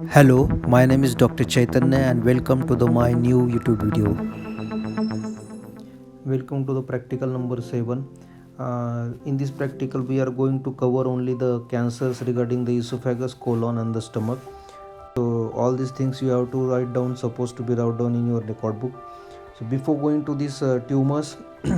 Hello, my name is Dr. Chaitanya and welcome to my new YouTube video. Welcome to the practical number 7. In this practical we are going to cover only the cancers regarding the esophagus, colon and the stomach. So all these things you have to write down, supposed to be write down in your record book. So before going to these tumors,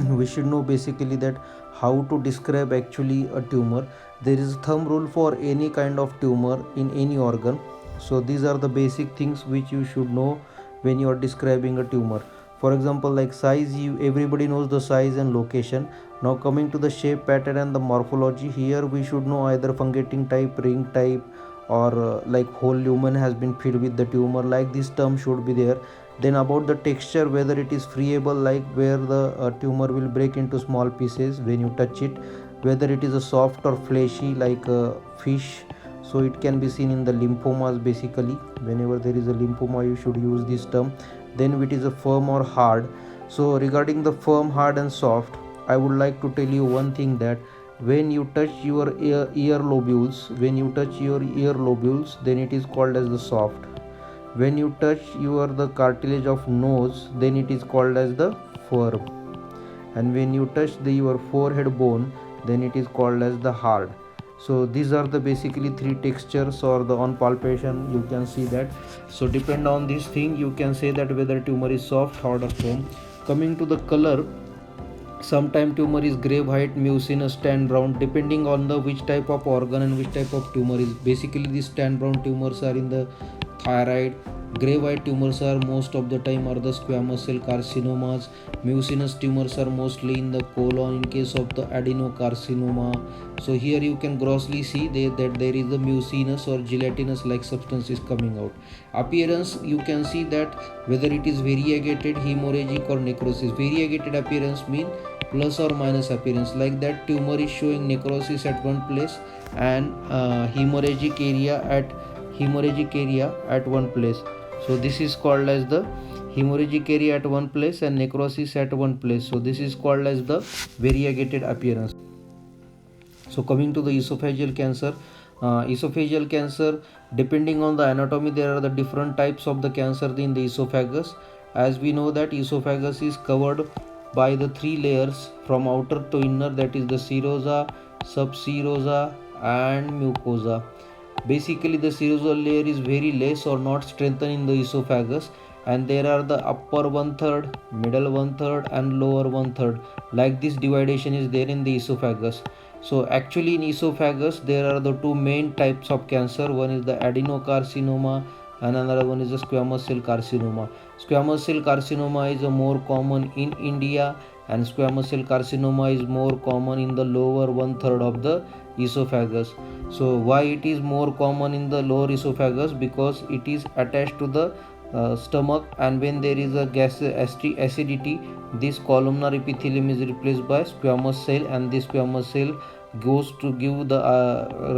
we should know basically that how to describe actually a tumor. There is a thumb rule for any kind of tumor in any organ. So these are the basic things which you should know when you are describing a tumor. For example, like size, everybody knows the size and location. Now coming to the shape, pattern and the morphology, here we should know either fungating type, ring type, or like whole lumen has been filled with the tumor, like this term should be there. Then about the texture, whether it is friable, like where the tumor will break into small pieces when you touch it, whether it is a soft or fleshy like a fish. So it can be seen in the lymphomas. Basically whenever there is a lymphoma you should use this term. Then it is a firm or hard. So regarding the firm, hard and soft, I would like to tell you one thing, that when you touch your ear lobules, then it is called as the soft. When you touch the cartilage of nose, then it is called as the firm. And when you touch your forehead bone, then it is called as the hard. So these are the basically three textures, or the on palpation you can see that. So depend on this thing you can say that whether tumor is soft, hard or firm. Coming to the color, sometime tumor is gray, white, mucinous, tan, brown, depending on the which type of organ and which type of tumor is. Basically these tan brown tumors are in the thyroid. Gray white tumors are most of the time are the squamous cell carcinomas. Mucinous tumors are mostly in the colon in case of the adenocarcinoma. So here you can grossly see that there is the mucinous or gelatinous like substance is coming out. Appearance, you can see that whether it is variegated, hemorrhagic or necrosis. Variegated appearance mean plus or minus appearance, like that tumor is showing necrosis at one place and hemorrhagic area at one place. So this is called as the hemorrhagic area at one place and necrosis at one place. So this is called as the variegated appearance. So coming to the esophageal cancer, depending on the anatomy, there are the different types of the cancer in the esophagus. As we know that esophagus is covered by the three layers from outer to inner, that is the serosa, subserosa and mucosa. Basically the serosal layer is very less or not strengthened in the esophagus, and there are the upper one third, middle one third and lower one third, like this dividation is there in the esophagus. So actually in esophagus there are the two main types of cancer. One is the adenocarcinoma and another one is the squamous cell carcinoma. Squamous cell carcinoma is a more common in India, and squamous cell carcinoma is more common in the lower one third of the esophagus. So why it is more common in the lower esophagus? Because it is attached to the stomach, and when there is a acidity, this columnar epithelium is replaced by squamous cell, and this squamous cell goes to give the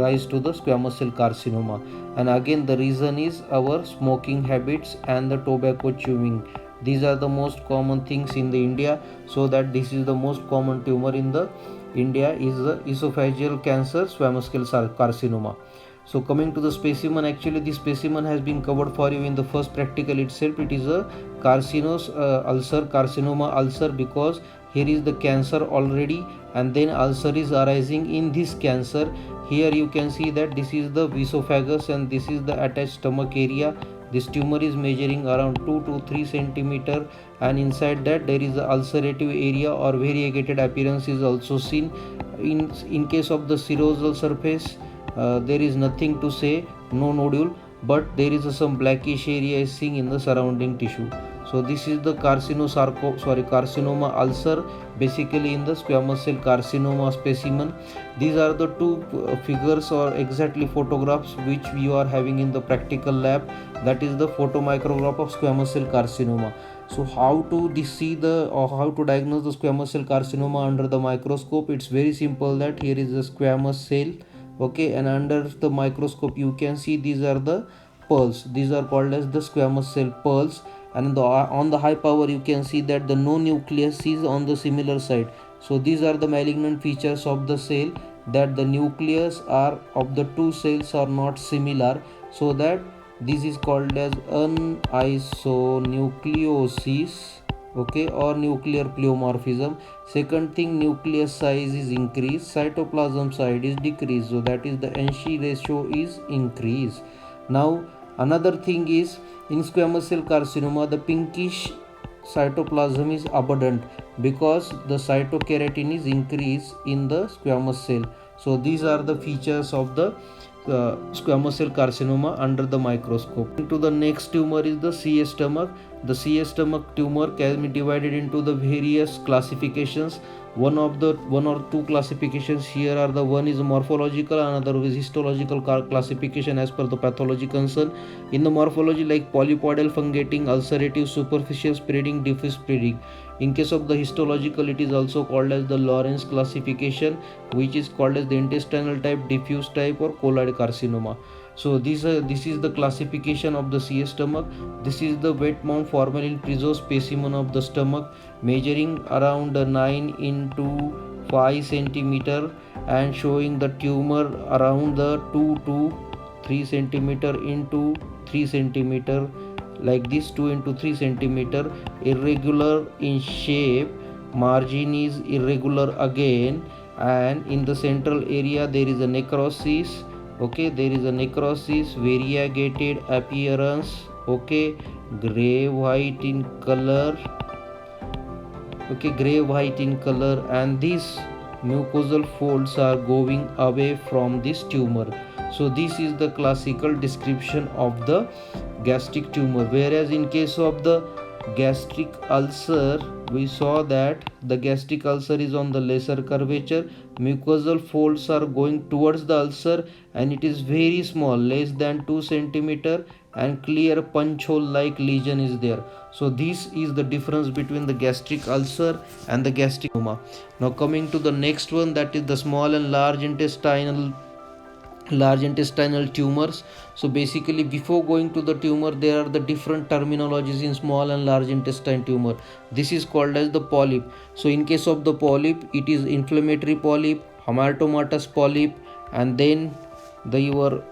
rise to the squamous cell carcinoma. And again the reason is our smoking habits and the tobacco chewing. These are the most common things in the India. So that this is the most common tumor in the India is the esophageal cancer, squamous cell carcinoma. So coming to the specimen, actually this specimen has been covered for you in the first practical itself. It is a carcinoma ulcer, because here is the cancer already and then ulcer is arising in this cancer. Here you can see that this is the esophagus and this is the attached stomach area. This tumor is measuring around 2 to 3 centimeter, and inside that there is the ulcerative area or variegated appearance is also seen. In case of the serosal surface, there is nothing to say, no nodule, but there is some blackish area is seen in the surrounding tissue. So this is the carcinoma ulcer, basically in the squamous cell carcinoma specimen. These are the two figures or exactly photographs which you are having in the practical lab. That is the photomicrograph of squamous cell carcinoma. So how to how to diagnose the squamous cell carcinoma under the microscope? It's very simple, that here is the squamous cell, okay, and under the microscope you can see these are the pearls. These are called as the squamous cell pearls, and on the high power you can see that the no nucleus is on the similar side. So these are the malignant features of the cell, that the nucleus are of the two cells are not similar, so that This is called as anisonucleosis, okay, or nuclear pleomorphism. Second thing, nucleus size is increased, cytoplasm size is decreased, so that is the NC ratio is increased. Now another thing is, in squamous cell carcinoma, the pinkish cytoplasm is abundant because the cytokeratin is increased in the squamous cell. So these are the features of the squamous cell carcinoma under the microscope. To the next tumor is the CA stomach. The CA stomach tumor can be divided into the various classifications. One or two classifications here are, the one is morphological, another is histological classification as per the pathology concern. In the morphology, like polypoidal, fungating, ulcerative, superficial spreading, diffuse spreading. In case of the histological, it is also called as the Lawrence classification, which is called as the intestinal type, diffuse type, or colloid carcinoma. So this is the classification of the CA stomach. This is the wet mount formalin preserved specimen of the stomach, measuring around 9 into 5 centimeter and showing the tumor around the 2 to 3 centimeter into 3 centimeter, like this, 2 into 3 centimeter, irregular in shape, margin is irregular again, and in the central area there is a necrosis. Okay, there is a necrosis, variegated appearance, okay, gray white in color, okay, gray white in color, and these mucosal folds are going away from this tumor. So this is the classical description of the gastric tumor. Whereas in case of the gastric ulcer, we saw that the gastric ulcer is on the lesser curvature, mucosal folds are going towards the ulcer, and it is very small, less than 2 centimeter, and clear punch hole like lesion is there. So this is the difference between the gastric ulcer and the gastric tumor. Now coming to the next one, that is the small and large intestinal tumors. So basically, before going to the tumor, there are the different terminologies in small and large intestine tumor. This is called as the polyp. So in case of the polyp, it is inflammatory polyp, hamartomatous polyp, and then your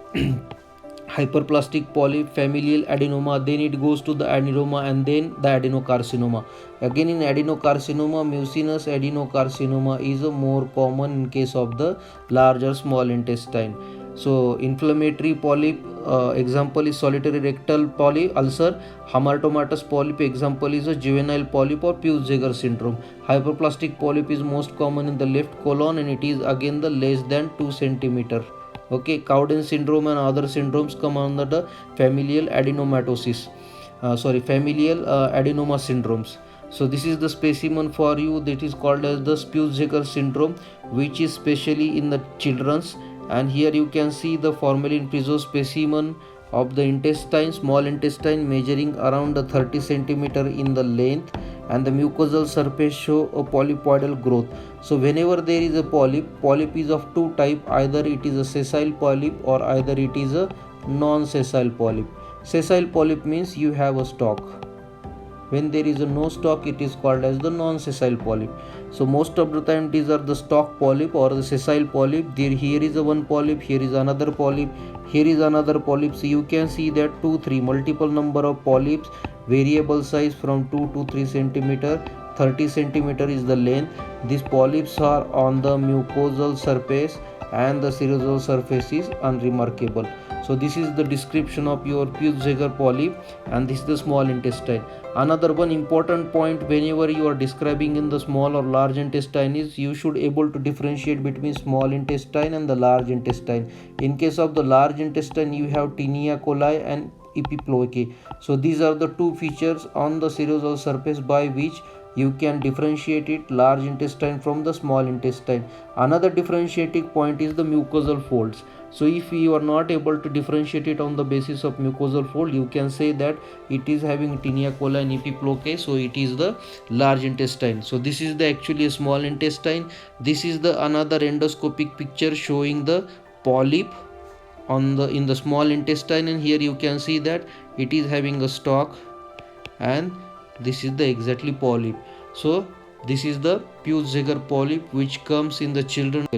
hyperplastic polyp, familial adenoma, then it goes to the adenoma, and then the adenocarcinoma. Again, in adenocarcinoma, mucinous adenocarcinoma is a more common in case of the larger small intestine. So inflammatory polyp, example is solitary rectal polyp ulcer. Hamartomatous polyp, example is a juvenile polyp or Peutz-Jeghers syndrome. Hyperplastic polyp is most common in the left colon, and it is again the less than 2 centimeter. Okay, Cowden syndrome and other syndromes come under the familial adenoma syndromes. So this is the specimen for you, that is called as the Peutz-Jeghers syndrome, which is specially in the children's. And here you can see the formalin preserved specimen of the intestine, small intestine, measuring around 30 centimeter in the length, and the mucosal surface show a polypoidal growth. So whenever there is a polyp is of two type, either it is a sessile polyp or either it is a non-sessile polyp. Sessile polyp means you have a stalk. When there is a no stalk, it is called as the non-sessile polyp. So most of the time these are the stalk polyp or the sessile polyp. Here is a one polyp, here is another polyp, here is another polyp. So you can see that multiple number of polyps, variable size from 2 to 3 centimeter, 30 centimeter is the length. These polyps are on the mucosal surface, and the serosal surface is unremarkable. So this is the description of your Peutz-Jeghers polyp, and this is the small intestine. Another one important point whenever you are describing in the small or large intestine is, you should able to differentiate between small intestine and the large intestine. In case of the large intestine, you have Taenia coli and Epiploicae. So these are the two features on the serosal surface by which you can differentiate it, large intestine from the small intestine. Another differentiating point is the mucosal folds. So if you are not able to differentiate it on the basis of mucosal fold, you can say that it is having Taenia coli and Epiploicae, so it is the large intestine. So this is the actually a small intestine. This is the another endoscopic picture showing the polyp in the small intestine, and here you can see that it is having a stalk, and this is the exactly polyp. So this is the Peutz-Jeghers polyp which comes in the children.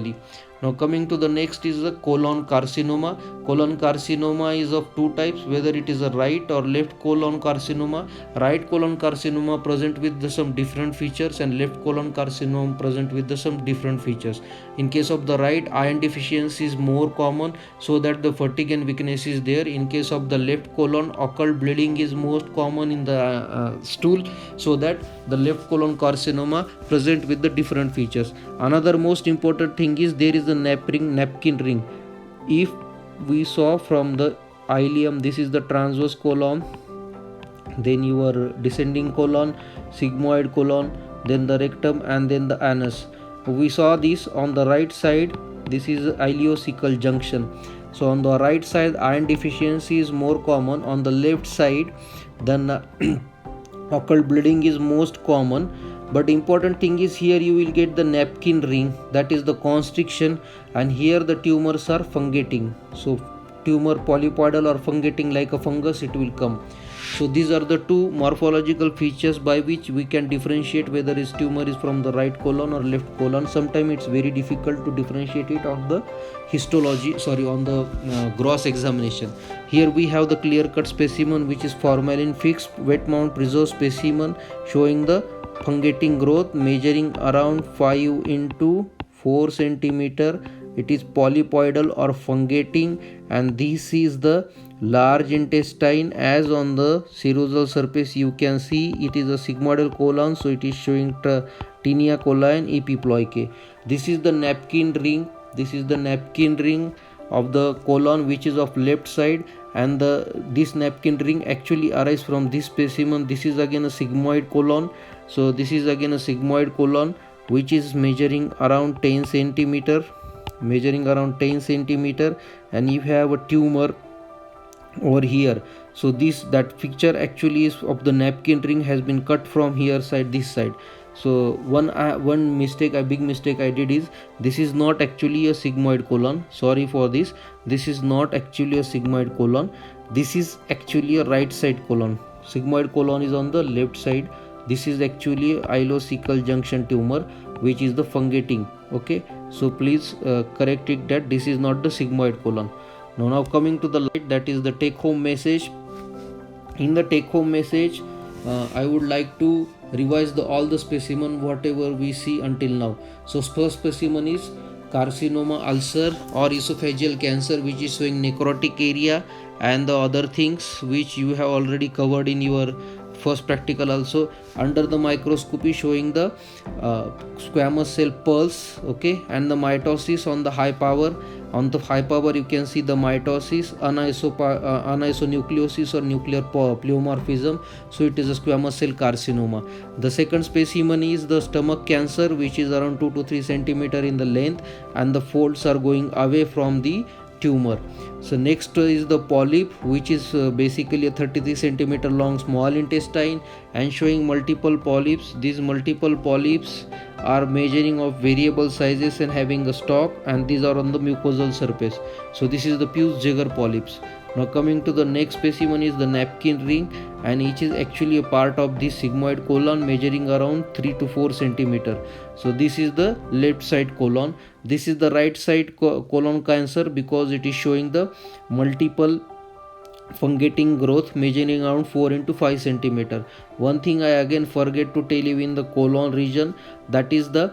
Now coming to the next is the colon carcinoma. Colon carcinoma is of two types, whether it is a right or left colon carcinoma. Right colon carcinoma present with some different features, and left colon carcinoma present with some different features. In case of the right, iron deficiency is more common, so that the fatigue and weakness is there. In case of the left colon, occult bleeding is most common in the stool, so that the left colon carcinoma present with the different features. Another most important thing is there is a napkin ring. If we saw from the ileum, this is the transverse colon, then your descending colon, sigmoid colon, then the rectum, and then the anus. We saw this on the right side. This is ileocecal junction. So on the right side, iron deficiency is more common. On the left side, then occult bleeding is most common. But important thing is here you will get the napkin ring, that is the constriction, and here the tumors are fungating. So tumor polypoidal or fungating like a fungus, it will come. So these are the two morphological features by which we can differentiate whether his tumor is from the right colon or left colon. Sometimes it's very difficult to differentiate it on the on the gross examination. Here we have the clear cut specimen, which is formalin fixed wet mount preserved specimen, showing the fungating growth, measuring around 5 into 4 centimeter. It is polypoidal or fungating, and this is the large intestine. As on the serosal surface you can see it is a sigmoidal colon, so it is showing tinea coli and epiploicae. This is the napkin ring. This is the napkin ring of the colon, which is of left side, and this napkin ring actually arises from this specimen. This is again a sigmoid colon. So this is again a sigmoid colon, which is measuring around 10 centimeter, and you have a tumor over here. So that picture actually is of the napkin ring has been cut from here side, this side. So one big mistake I did is this is not actually a sigmoid colon. Sorry for this. This is not actually a sigmoid colon. This is actually a right side colon. Sigmoid colon is on the left side. This is actually ileocecal junction tumor, which is the fungating. Okay, so please correct it that this is not the sigmoid colon. Now coming to the light, that is the take home message. In the take home message, I would like to revise all the specimen whatever we see until now. So first specimen is carcinoma ulcer or esophageal cancer, which is showing necrotic area and the other things which you have already covered in your first practical also. Under the microscopy showing the squamous cell pulse, okay, and the mitosis on the high power. On the high power you can see the mitosis, anisonucleosis or nuclear pleomorphism. So it is a squamous cell carcinoma. The second specimen is the stomach cancer, which is around 2 to 3 centimeter in the length, and the folds are going away from the tumor. So next is the polyp, which is basically a 33 centimeter long small intestine and showing multiple polyps. These multiple polyps are measuring of variable sizes and having a stalk, and these are on the mucosal surface. So this is the Peutz-Jeghers polyps. Now coming to the next specimen is the napkin ring, and each is actually a part of this sigmoid colon measuring around 3 to 4 centimeter. So this is the left side colon. This is the right side colon cancer because it is showing the multiple fungating growth measuring around 4 into 5 centimeter. One thing I again forget to tell you in the colon region, that is the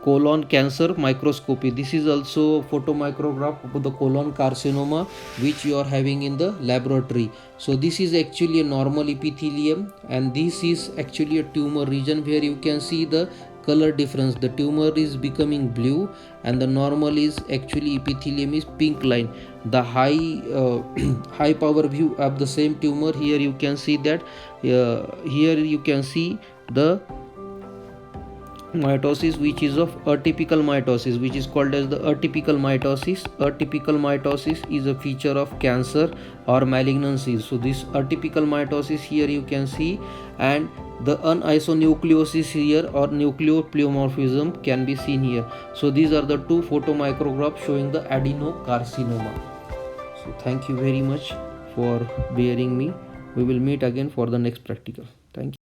colon cancer microscopy. This is also photomicrograph of the colon carcinoma which you are having in the laboratory. So this is actually a normal epithelium, and this is actually a tumor region where you can see the color difference. The tumor is becoming blue and the normal is actually epithelium is pink line. The high power view of the same tumor, here you can see that here you can see the mitosis which is of atypical mitosis, which is called as the atypical mitosis. Atypical mitosis is a feature of cancer or malignancies. So this atypical mitosis here you can see, and the anisonucleosis here or nucleopleomorphism can be seen here. So these are the two photomicrographs showing the adenocarcinoma. So thank you very much for bearing me. We will meet again for the next practical. Thank you.